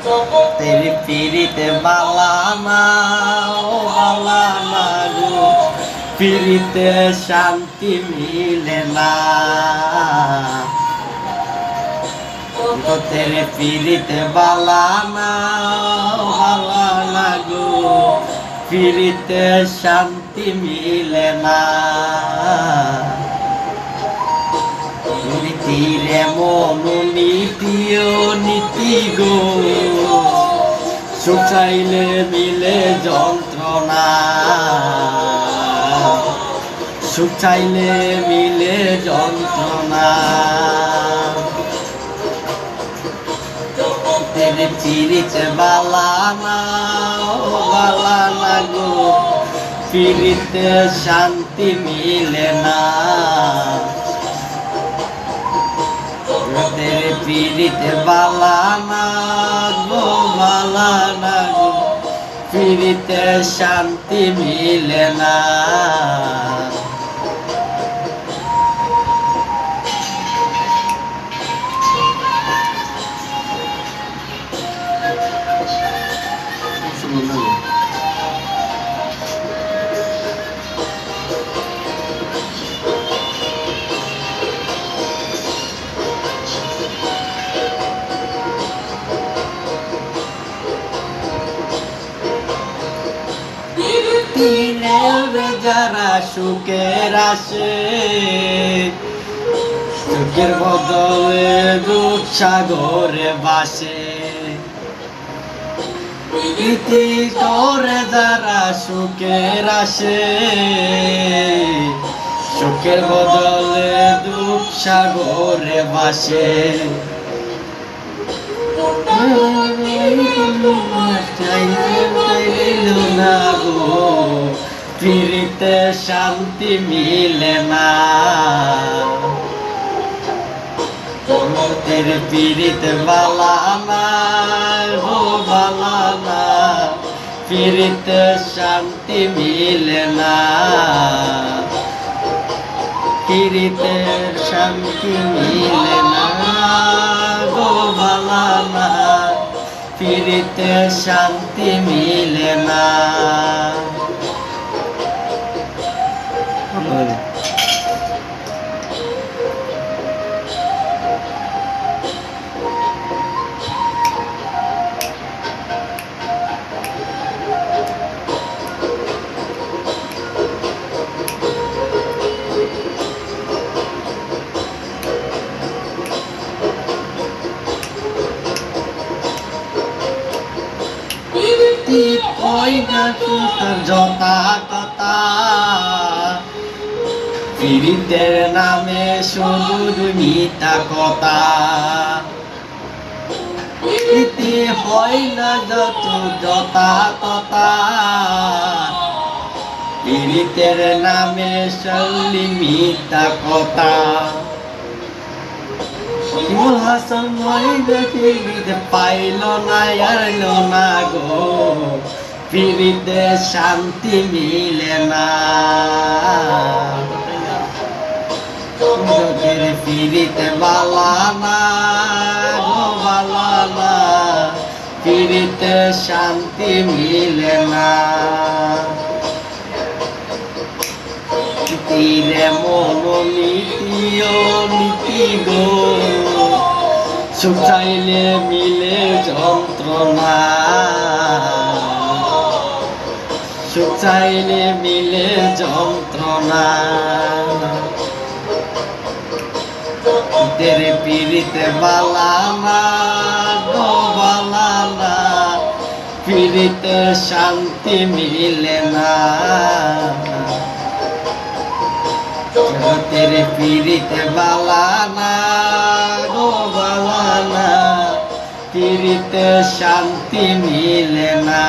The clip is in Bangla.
তেরি পিরিতে বালানা ও বালানা গো পিরিতে শান্তি মিলে না তো তেরে পিরিতে বালানা ও বালানা গো পিরিতে শান্তি মিলে না নীতিরে মনো নীতিও নীতি গো সুখ চাইলে মিলে যন্ত্রণা সুখ চাইলে মিলে যন্ত্রণা তেরে পিরিতে বালানা ও বালানা গো পিরিতে শান্তি মিলে না তেরে পিরিতে বালানা গো বালানা গো পিরিতে শান্তি মিলে না যারা সুখের আসে সুখের বদলে দুঃখ সাগরে বাসে প্রীতি করে যারা সুখের আসে সুখের বদলে দুঃখ সাগরে বাসে না গো পিরিতে শান্তি মিলে না তেরে পিরিতে বালানা গো বালানা পিরিতে শান্তি মিলে না পিরিতে শান্তি মিলে না গো বালানা পিরিতে শান্তি মিলে না যথা কথা পিরিতের নামে শুধু মিথ্যা কথা প্রীতি হয় না যত যথা কথা পিরিতের নামে শুধু মিথ্যা কথা শিমুল হাসান পিরিতে পাইল না আর না গো পিরিতে শান্তি মিলে না তেরে পিরিতে বালানা গো বালানা পিরিতে শান্তি মিলে না তীরে মনো নীতিও নীতি গো সুখ চাইলে মিলে যন্ত্রণা সুখ চাইলে মিলে যন্ত্রণা তেরে পিরিতে বালানা গো বালানা পিরিতে শান্তি মিলে না তেরে পিরিতে বালানা গো বালানা পিরিতে শান্তি মিলে না।